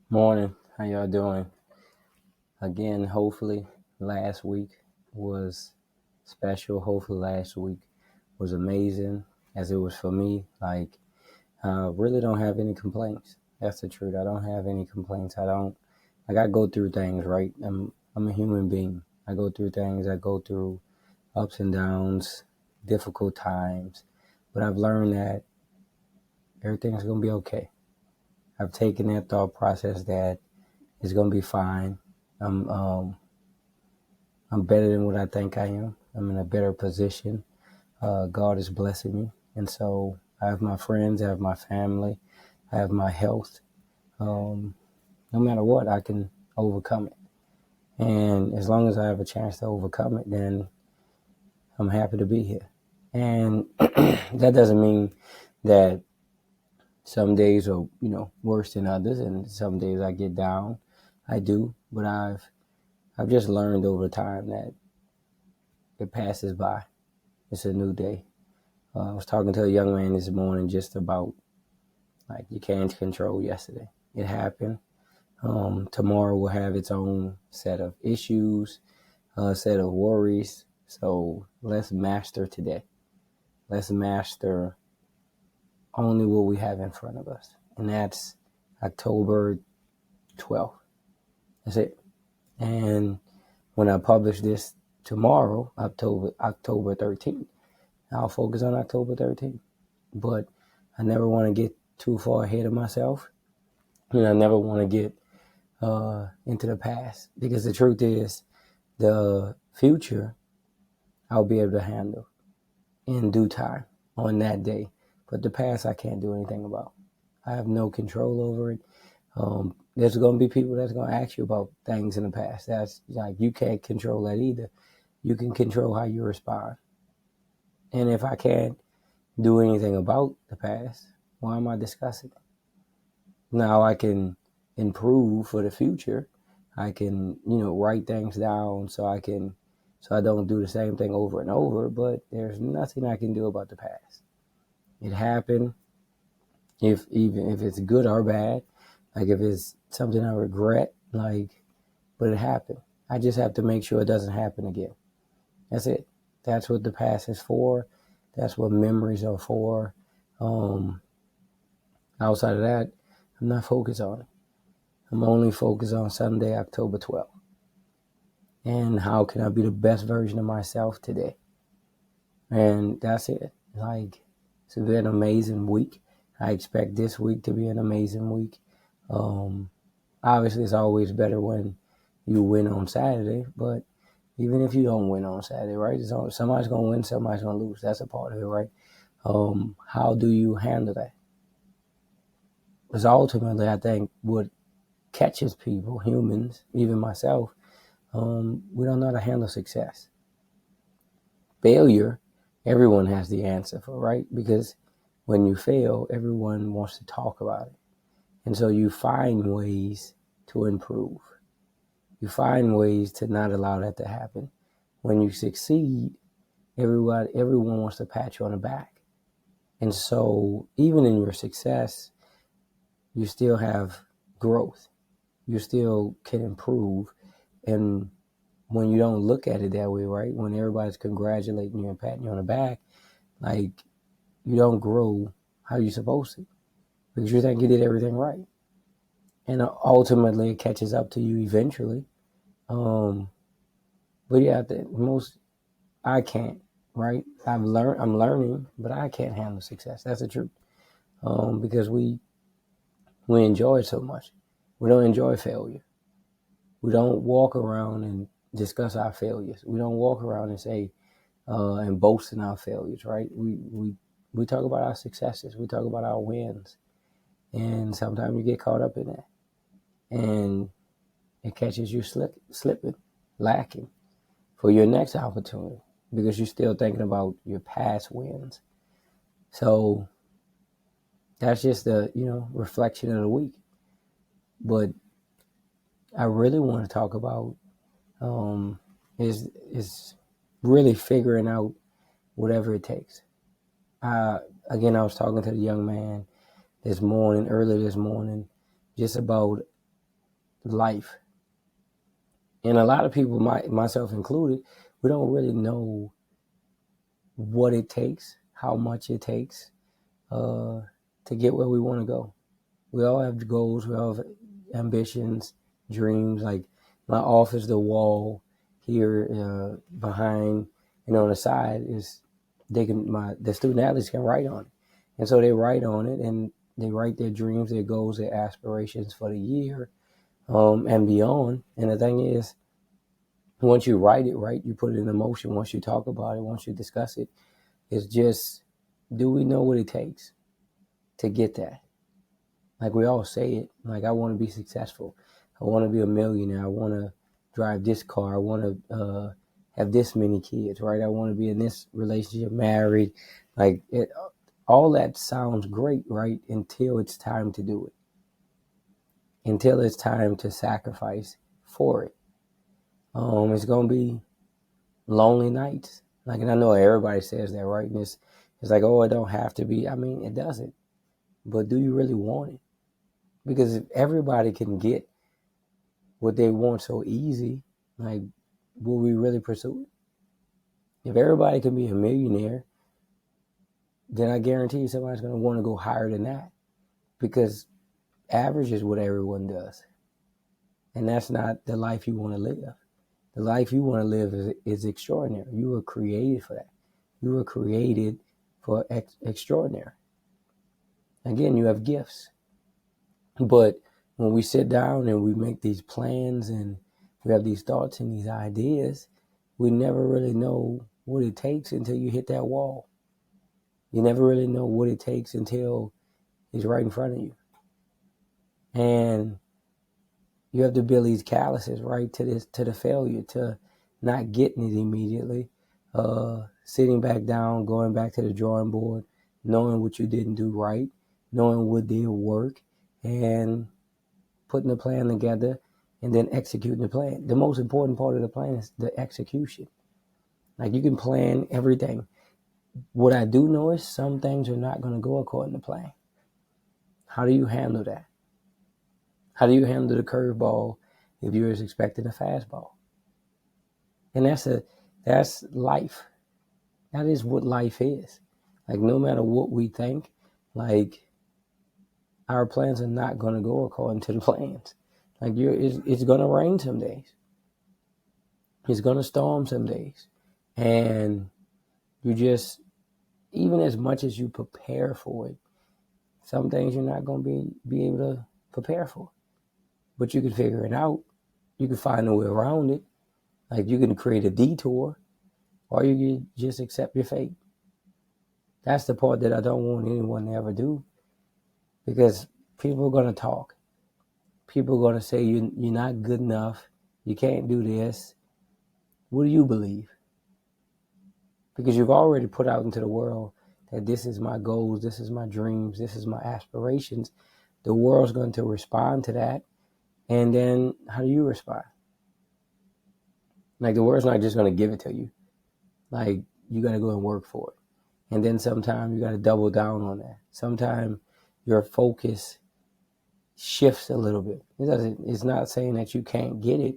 Morning. How y'all doing? Again, hopefully last week was special. Hopefully last week was amazing as it was for me. Really don't have any complaints. That's the truth. I don't have any complaints. I go through things, right? I'm a human being. I go through things. I go through ups and downs, difficult times. But I've learned that everything's going to be okay. I've taken that thought process that it's going to be fine. I'm um, I'm better than what I think I am. I'm in a better position. God is blessing me. And so I have my friends, I have my family, I have my health. Um, no matter what, I can overcome it. And as long as I have a chance to overcome it, then I'm happy to be here. And that doesn't mean that some days are, worse than others, and some days I get down. I do, but I've just learned over time that it passes by. It's a new day. I was talking to a young man this morning just about like you can't control yesterday. It happened. Tomorrow will have its own set of issues, set of worries. So let's master today. Let's master only what we have in front of us, and that's October 12th. That's it. And when I publish this tomorrow, October 13th, I'll focus on October 13th. But I never want to get too far ahead of myself, and I never want to get into the past, because the truth is, the future I'll be able to handle in due time on that day. But the past I can't do anything about. I have no control over it. There's going to be people that's going to ask you about things in the past. That's like you can't control that either. You can control how you respond. And if I can't do anything about the past, why am I discussing it? Now I can improve for the future. I can, write things down so I don't do the same thing over and over, but there's nothing I can do about the past. It happened. Even if it's good or bad, like if it's something I regret, but it happened. I just have to make sure it doesn't happen again. That's it. That's what the past is for. That's what memories are for. Um, Outside of that, I'm not focused on it. I'm only focused on Sunday, October 12th. And how can I be the best version of myself today? And that's it. It's been an amazing week. I expect this week to be an amazing week. Obviously, it's always better when you win on Saturday, but even if you don't win on Saturday, right? Somebody's going to win, somebody's going to lose. That's a part of it, right? How do you handle that? Because ultimately, I think what catches people, humans, even myself, we don't know how to handle success. Failure, everyone has the answer for, right? Because when you fail, everyone wants to talk about it. And so you find ways to improve. You find ways to not allow that to happen. When you succeed, everyone wants to pat you on the back. And so even in your success, you still have growth. You still can improve. And when you don't look at it that way, right? When everybody's congratulating you and patting you on the back, like you don't grow how you're supposed to, because you think you did everything right. And ultimately it catches up to you eventually. But yeah, I can't, right? I'm learning, but I can't handle success. That's the truth. Because we enjoy it so much. We don't enjoy failure. We don't walk around and discuss our failures. We don't walk around and say and boast in our failures, right? We talk about our successes. We talk about our wins, and sometimes you get caught up in that, and it catches you slipping, lacking for your next opportunity because you're still thinking about your past wins. So that's just the reflection of the week. But I really want to talk about is really figuring out whatever it takes. Again, I was talking to the young man earlier this morning, just about life. And a lot of people, myself included, we don't really know what it takes, how much it takes to get where we want to go. We all have goals, we all have ambitions, dreams. Like my office, the wall here behind, on the side is the student athletes can write on it, and so they write on it and they write their dreams, their goals, their aspirations for the year and beyond. And the thing is, once you write it, right, you put it in motion. Once you talk about it, once you discuss it, it's just, do we know what it takes to get that? Like we all say it, like I want to be successful. I want to be a millionaire. I want to drive this car. I want to have this many kids, right? I want to be in this relationship, married. Like all that sounds great, right? Until it's time to do it. Until it's time to sacrifice for it. It's going to be lonely nights. Like, and I know everybody says that, right? And it's like, oh, it don't have to be. I mean, it doesn't. But do you really want it? Because if everybody can get what they want so easy, like, will we really pursue it? If everybody can be a millionaire, then I guarantee you somebody's going to want to go higher than that, because average is what everyone does. And that's not the life you want to live. The life you want to live is extraordinary. You were created for that. You were created for extraordinary. Again, you have gifts. But when we sit down and we make these plans and we have these thoughts and these ideas, we never really know what it takes until you hit that wall. You never really know what it takes until it's right in front of you. And you have to build these calluses, right, to the failure, to not getting it immediately, sitting back down, going back to the drawing board, knowing what you didn't do right, knowing what did work, and putting the plan together and then executing the plan. The most important part of the plan is the execution. Like, you can plan everything. What I do know is some things are not going to go according to plan. How do you handle that? How do you handle the curveball if you're expecting a fastball? And that's life. That is what life is. Like, no matter what we think, like, our plans are not going to go according to the plans. Like, it's going to rain some days. It's going to storm some days. And you just, even as much as you prepare for it, some things you're not going to be able to prepare for. But you can figure it out. You can find a way around it. Like, you can create a detour, or you can just accept your fate. That's the part that I don't want anyone to ever do, because people are going to talk. People are going to say you're not good enough. You can't do this. What do you believe? Because you've already put out into the world that this is my goals, this is my dreams, this is my aspirations. The world's going to respond to that. And then how do you respond? Like, the world's not just going to give it to you. Like, you got to go and work for it. And then sometimes you got to double down on that. Sometimes your focus shifts a little bit. It's not saying that you can't get it,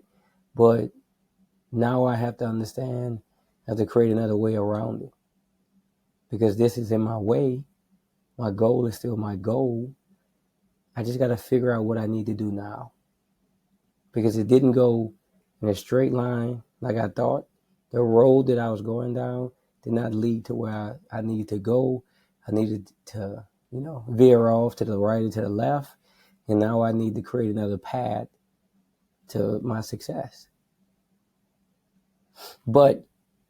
but now I have to understand, I have to create another way around it. Because this is in my way. My goal is still my goal. I just got to figure out what I need to do now. Because it didn't go in a straight line like I thought. The road that I was going down did not lead to where I needed to go. I needed to, veer off to the right or to the left. And now I need to create another path to my success. But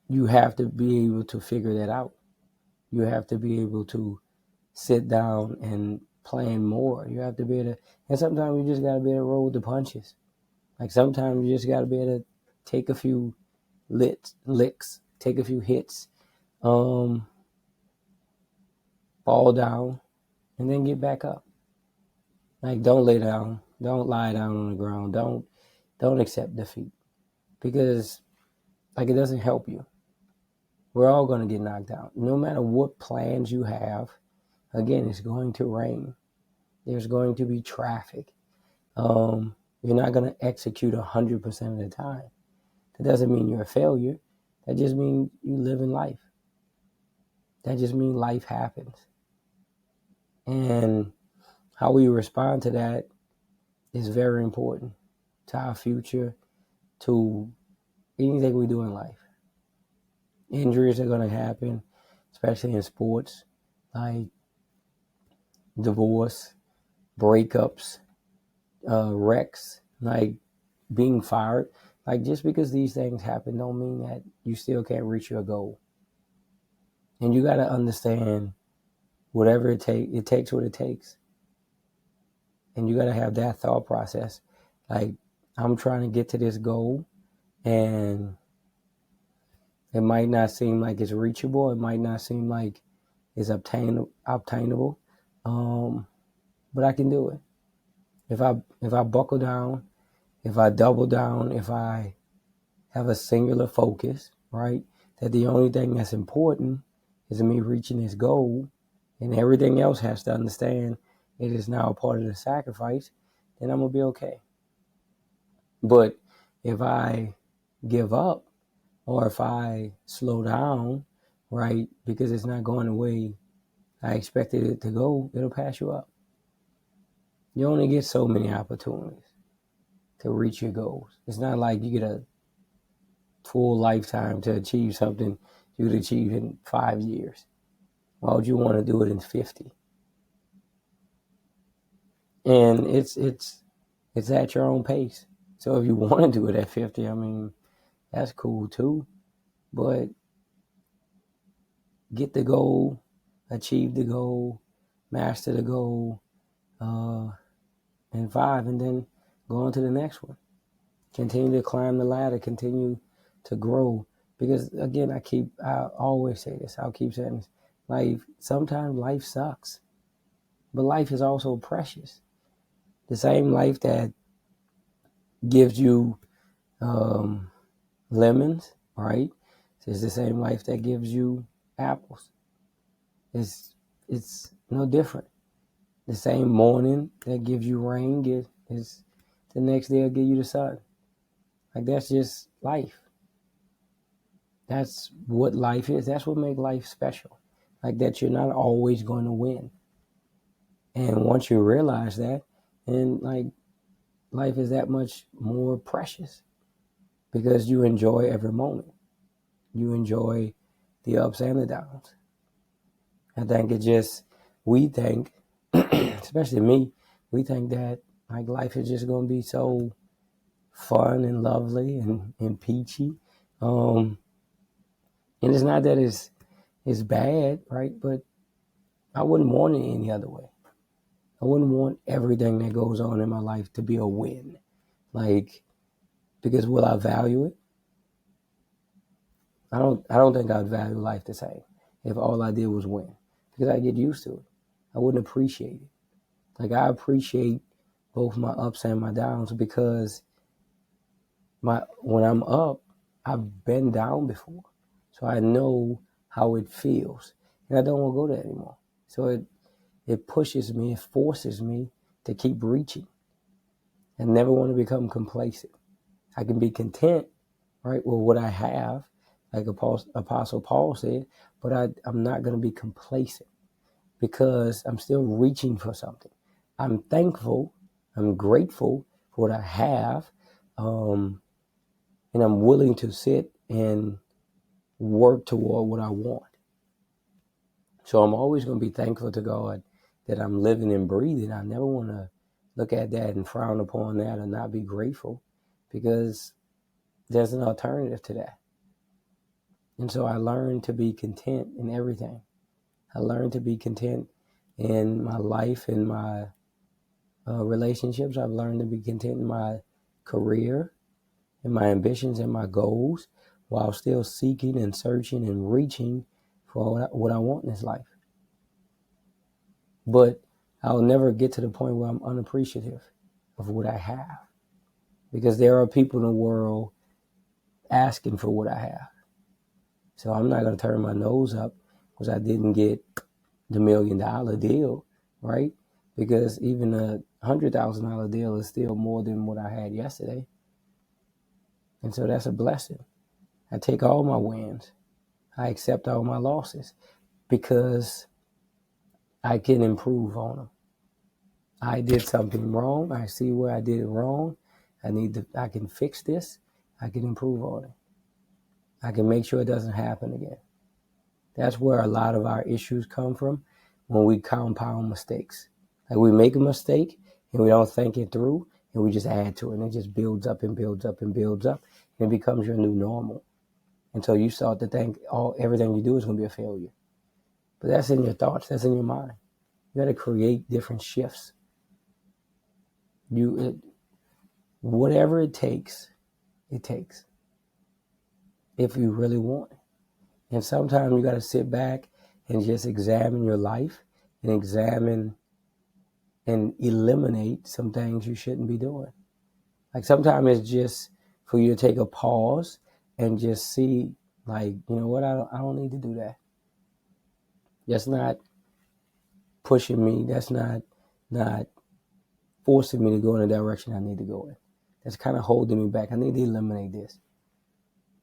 you have to be able to figure that out. You have to be able to sit down and plan more. You have to be able to, and sometimes you just got to be able to roll with the punches. Like, sometimes you just got to be able to take a few licks, take a few hits, fall down, and then get back up. Like, don't lay down. Don't lie down on the ground. Don't accept defeat, because, like, it doesn't help you. We're all going to get knocked out. No matter what plans you have, again, it's going to rain. There's going to be traffic. You're not going to execute 100% of the time. That doesn't mean you're a failure. That just means you live in life. That just means life happens. And how we respond to that is very important to our future, to anything we do in life. Injuries are going to happen, especially in sports, like divorce, breakups, wrecks, like being fired. Like, just because these things happen don't mean that you still can't reach your goal. And you got to understand whatever it takes what it takes. And you got to have that thought process. Like, I'm trying to get to this goal, and it might not seem like it's reachable. It might not seem like it's obtainable. But I can do it. If I buckle down, if I double down, if I have a singular focus, right? That the only thing that's important is me reaching this goal, and everything else has to understand it is now a part of the sacrifice, then I'm going to be okay. But if I give up, or if I slow down, right, because it's not going the way I expected it to go, it'll pass you up. You only get so many opportunities to reach your goals. It's not like you get a full lifetime to achieve something you could achieve in 5 years. Why would you want to do it in 50? And it's at your own pace. So if you want to do it at 50, I mean, that's cool too. But get the goal, achieve the goal, master the goal, in 5, and then go on to the next one. Continue to climb the ladder, continue to grow. Because again, I always say this, I'll keep saying this. Sometimes life sucks, but life is also precious. The same life that gives you lemons, right? It's the same life that gives you apples. It's no different. The same morning that gives you rain is the next day will give you the sun. Like, that's just life. That's what life is. That's what makes life special. Like, that you're not always going to win. And once you realize that, then like life is that much more precious because you enjoy every moment. You enjoy the ups and the downs. I think we think, especially me, we think that like life is just going to be so fun and lovely and peachy. And it's not that it's bad, right? But I wouldn't want it any other way. I wouldn't want everything that goes on in my life to be a win. Like, because will I value it? I don't think I'd value life the same if all I did was win. Because I get used to it. I wouldn't appreciate it. Like, I appreciate both my ups and my downs because when I'm up, I've been down before. So I know how it feels. And I don't want to go there anymore. So it pushes me, it forces me to keep reaching and never want to become complacent. I can be content, right, with what I have, like Apostle Paul said, but I'm not going to be complacent because I'm still reaching for something. I'm thankful, I'm grateful for what I have, and I'm willing to sit and work toward what I want. So I'm always going to be thankful to God that I'm living and breathing. I never want to look at that and frown upon that or not be grateful because there's an alternative to that. And so I learned to be content in everything. I learned to be content in my life, in my relationships. I've learned to be content in my career, in my ambitions and my goals, while still seeking and searching and reaching for what I want in this life. But I'll never get to the point where I'm unappreciative of what I have, because there are people in the world asking for what I have. So I'm not going to turn my nose up because I didn't get the $1 million deal, right? Because even a $100,000 deal is still more than what I had yesterday. And so that's a blessing. I take all my wins. I accept all my losses because I can improve on them. I did something wrong. I see where I did it wrong. I can fix this. I can improve on it. I can make sure it doesn't happen again. That's where a lot of our issues come from when we compound mistakes. Like we make a mistake and we don't think it through and we just add to it and it just builds up and builds up and builds up and it becomes your new normal. And so you start to think everything you do is going to be a failure. But that's in your thoughts. That's in your mind. You got to create different shifts. Whatever it takes, if you really want it. And sometimes you got to sit back and just examine your life and examine and eliminate some things you shouldn't be doing. Like sometimes it's just for you to take a pause and just see, like, you know what, I don't need to do that. That's not pushing me. That's not forcing me to go in the direction I need to go in. That's kind of holding me back. I need to eliminate this.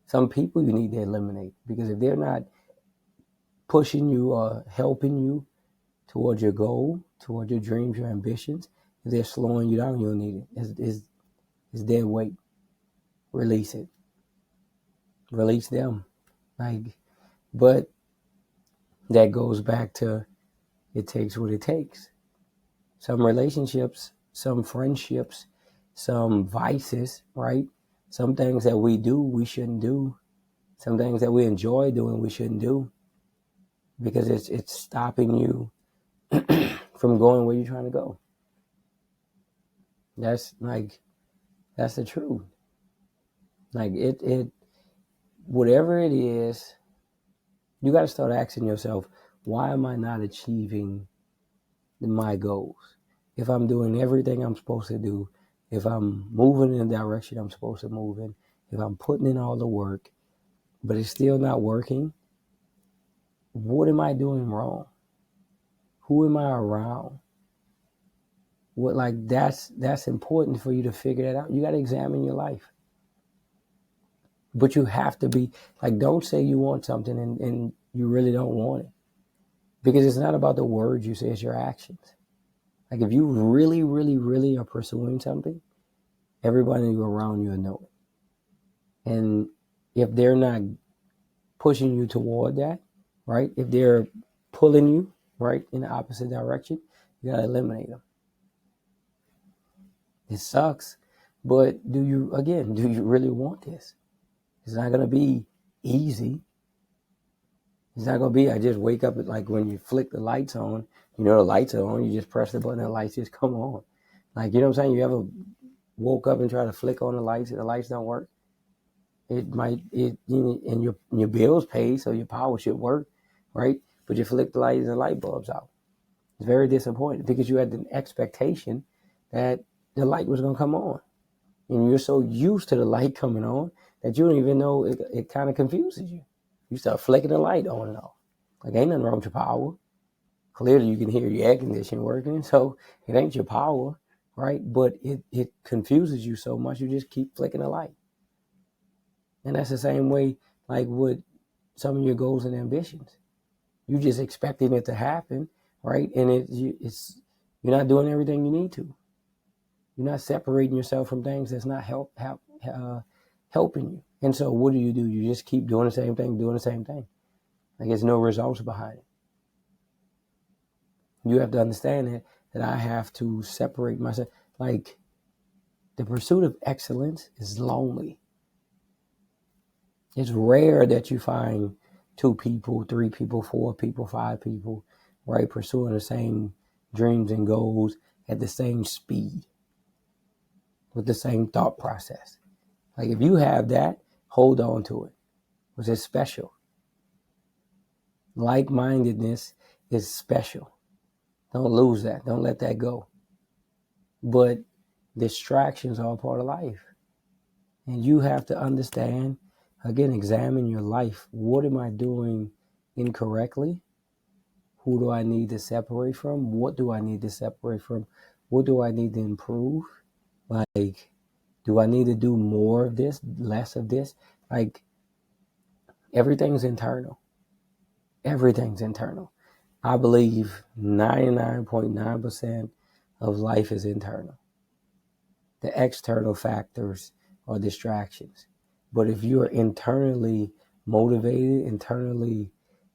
Some people you need to eliminate because if they're not pushing you or helping you towards your goal, towards your dreams, your ambitions, if they're slowing you down, you don't need it. It's dead weight. Release it. Release them. But that goes back to it takes what it takes. Some relationships, some friendships, some vices, right? Some things that we do, we shouldn't do. Some things that we enjoy doing, we shouldn't do. Because it's stopping you from going where you're trying to go. That's the truth. Like it whatever it is, you got to start asking yourself, why am I not achieving my goals? If I'm doing everything I'm supposed to do, if I'm moving in the direction I'm supposed to move in, if I'm putting in all the work, but it's still not working, what am I doing wrong? Who am I around? That's important for you to figure that out. You got to examine your life. But you have to be don't say you want something and you really don't want it. Because it's not about the words you say, it's your actions. Like if you really, really, really are pursuing something, everybody around you will know it. And if they're not pushing you toward that, right? If they're pulling you, right, in the opposite direction, you got to eliminate them. It sucks, but do you really want this? It's not going to be easy. It's not going to be, I just wake up like when you flick the lights on, the lights are on, you just press the button and the lights just come on. Like, you know what I'm saying? You ever woke up and try to flick on the lights and the lights don't work? And your bill's paid, so your power should work, right? But you flick the lights and the light bulb's out. It's very disappointing because you had an expectation that the light was going to come on. And you're so used to the light coming on that you don't even know it kind of confuses you. You start flicking the light on and off. Like, ain't nothing wrong with your power. Clearly, you can hear your air conditioning working, so it ain't your power, right? But it confuses you so much, you just keep flicking the light. And that's the same way, like, with some of your goals and ambitions. You just expecting it to happen, right? And you're not doing everything you need to. You're not separating yourself from things that's not helping you. And so what do? You just keep doing the same thing. Like there's no results behind it. You have to understand that I have to separate myself. Like the pursuit of excellence is lonely. It's rare that you find 2 people, 3 people, 4 people, 5 people, right, pursuing the same dreams and goals at the same speed, with the same thought process. Like if you have that, hold on to it, because it's special. Like-mindedness is special. Don't lose that. Don't let that go. But distractions are a part of life. And you have to understand, again, examine your life. What am I doing incorrectly? Who do I need to separate from? What do I need to separate from? What do I need to improve? Like, do I need to do more of this, less of this? Like, everything's internal. Everything's internal. I believe 99.9% of life is internal. The external factors are distractions. But if you're internally motivated, internally,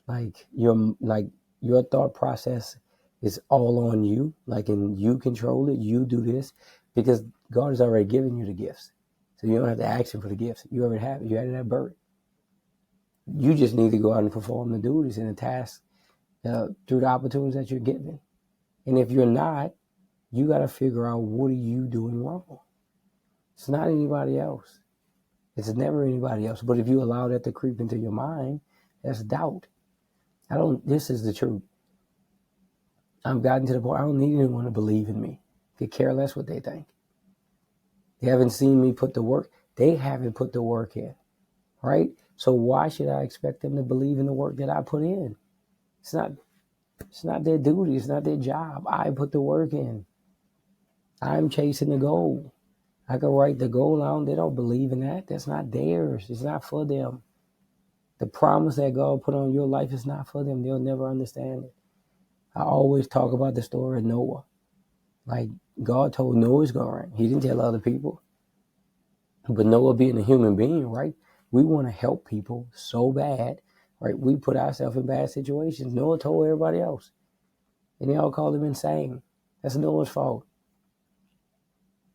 your thought process is all on you, and you control it, you do this, because God has already given you the gifts. So you don't have to ask him for the gifts. You already have it. You already have birth. You just need to go out and perform the duties and the tasks through the opportunities that you're given. And if you're not, you got to figure out, what are you doing wrong? It's not anybody else. It's never anybody else. But if you allow that to creep into your mind, that's doubt. This is the truth. I've gotten to the point, I don't need anyone to believe in me. Could care less what they think. They haven't seen me put the work. They haven't put the work in, right? So why should I expect them to believe in the work that I put in? It's not their duty. It's not their job. I put the work in. I'm chasing the goal. I can write the goal out. They don't believe in that. That's not theirs. It's not for them. The promise that God put on your life is not for them. They'll never understand it. I always talk about the story of Noah. Like, God told Noah it's going to rain. He didn't tell other people. But Noah, being a human being, right? We want to help people so bad, right? We put ourselves in bad situations. Noah told everybody else. And they all called him insane. That's Noah's fault.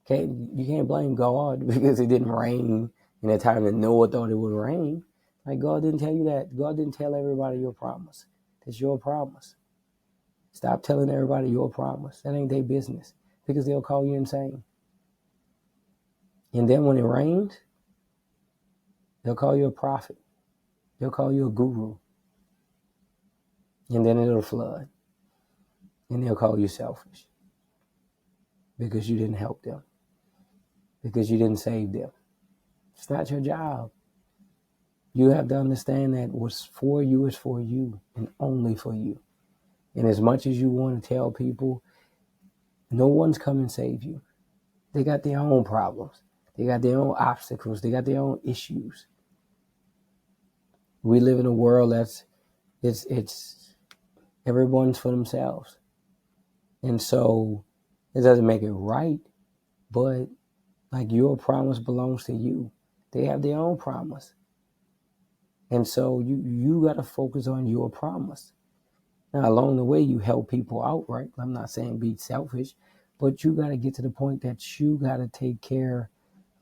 You can't blame God because it didn't rain in the time that Noah thought it would rain. Like, God didn't tell you that. God didn't tell everybody your promise. That's your promise. Stop telling everybody your promise. That ain't their business, because they'll call you insane. And then when it rains, they'll call you a prophet. They'll call you a guru. And then it'll flood. And they'll call you selfish because you didn't help them, because you didn't save them. It's not your job. You have to understand that what's for you is for you and only for you. And as much as you want to tell people, no one's come and save you. They got their own problems. They got their own obstacles. They got their own issues. We live in a world that's it's everyone's for themselves. And so it doesn't make it right, but like, your promise belongs to you. They have their own promise. And so you got to focus on your promise. Now, along the way, you help people out, right? I'm not saying be selfish, but you got to get to the point that you got to take care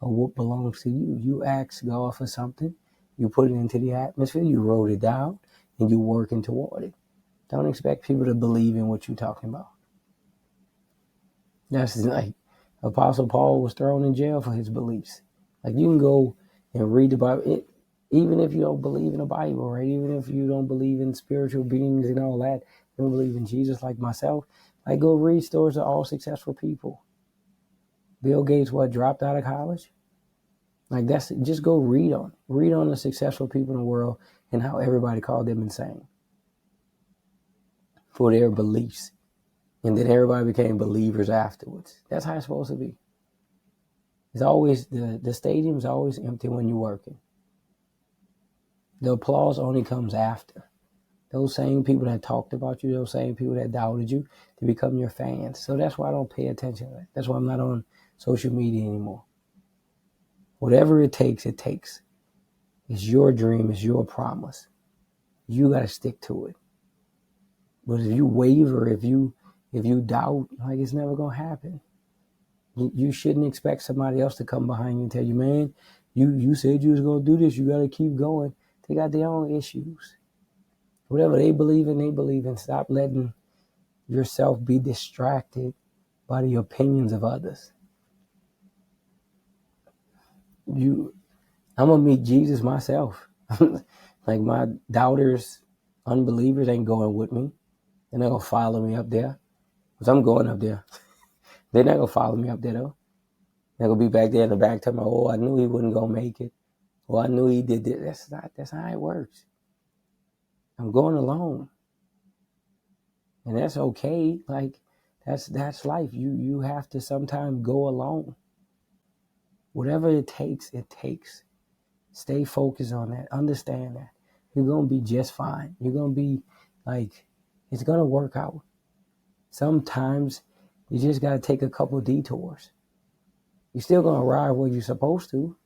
of what belongs to you. You ask God for something, you put it into the atmosphere, you wrote it down, and you working toward it. Don't expect people to believe in what you're talking about. That's like, Apostle Paul was thrown in jail for his beliefs. Like, you can go and read the Bible. Even if you don't believe in the Bible, right? Even if you don't believe in spiritual beings and all that, you don't believe in Jesus like myself, like, go read stories of all successful people. Bill Gates, dropped out of college? Like, just go read on the successful people in the world and how everybody called them insane for their beliefs. And then everybody became believers afterwards. That's how it's supposed to be. It's always, the stadium's always empty when you're working. The applause only comes after. Those same people that talked about you, those same people that doubted you, they become your fans. So that's why I don't pay attention to that. That's why I'm not on social media anymore. Whatever it takes, it takes. It's your dream, it's your promise. You got to stick to it. But if you waver, if you doubt, like, it's never going to happen. You shouldn't expect somebody else to come behind you and tell you, man, you said you was going to do this. You got to keep going. They got their own issues. Whatever they believe in. Stop letting yourself be distracted by the opinions of others. I'm going to meet Jesus myself. Like, my doubters, unbelievers ain't going with me. They're not going to follow me up there, because I'm going up there. They're not going to follow me up there, though. They're going to be back there in the back telling me, oh, I knew he wasn't going to make it. Oh, I knew he did this. That's how it works. I'm going alone. And that's okay. Like, That's life. You have to sometimes go alone. Whatever it takes, it takes. Stay focused on that. Understand that. You're gonna be just fine. You're gonna be like, it's gonna work out. Sometimes you just gotta take a couple detours. You're still gonna arrive where you're supposed to.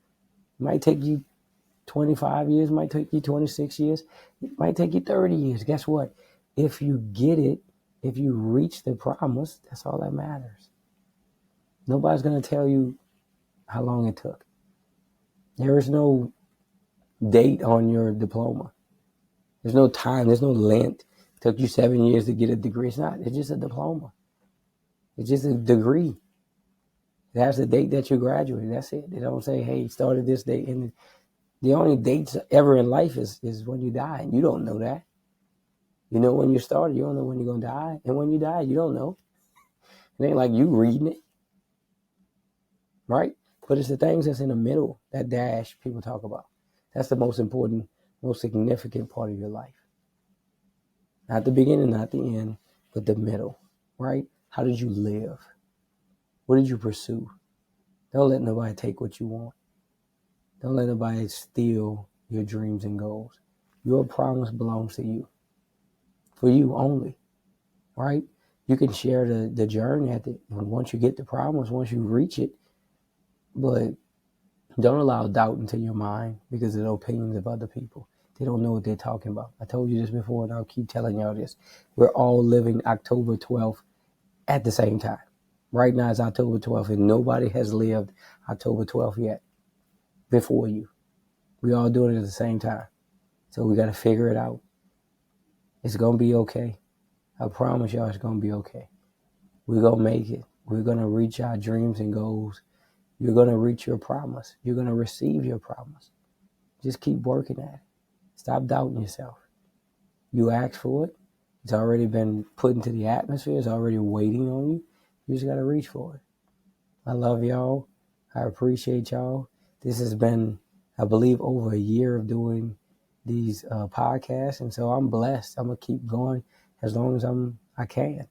It might take you 25 years, might take you 26 years, it might take you 30 years. Guess what? If you get it, if you reach the promise, that's all that matters. Nobody's going to tell you how long it took. There is no date on your diploma. There's no time. There's no length. It took you 7 years to get a degree. It's not. It's just a diploma. It's just a degree. It has the date that you graduated. That's it. They don't say, hey, started this date. And the only dates ever in life is when you die. And you don't know that. You know when you started. You don't know when you're going to die. And when you die, you don't know. It ain't like you reading it. Right? But it's the things that's in the middle, that dash people talk about. That's the most important, most significant part of your life. Not the beginning, not the end, but the middle. Right? How did you live? What did you pursue? Don't let nobody take what you want. Don't let nobody steal your dreams and goals. Your promise belongs to you. For you only. Right? You can share the journey once you get the promise, once you reach it. But don't allow doubt into your mind because of the opinions of other people. They don't know what they're talking about. I told you this before, and I'll keep telling y'all this. We're all living October 12th at the same time. Right now it's October 12th, and nobody has lived October 12th yet before you. We all doing it at the same time. So we got to figure it out. It's going to be okay. I promise y'all it's going to be okay. We're going to make it. We're going to reach our dreams and goals. You're going to reach your promise. You're going to receive your promise. Just keep working at it. Stop doubting yourself. You asked for it. It's already been put into the atmosphere. It's already waiting on you. You just got to reach for it. I love y'all. I appreciate y'all. This has been, I believe, over a year of doing these podcasts. And so I'm blessed. I'm going to keep going as long as I can.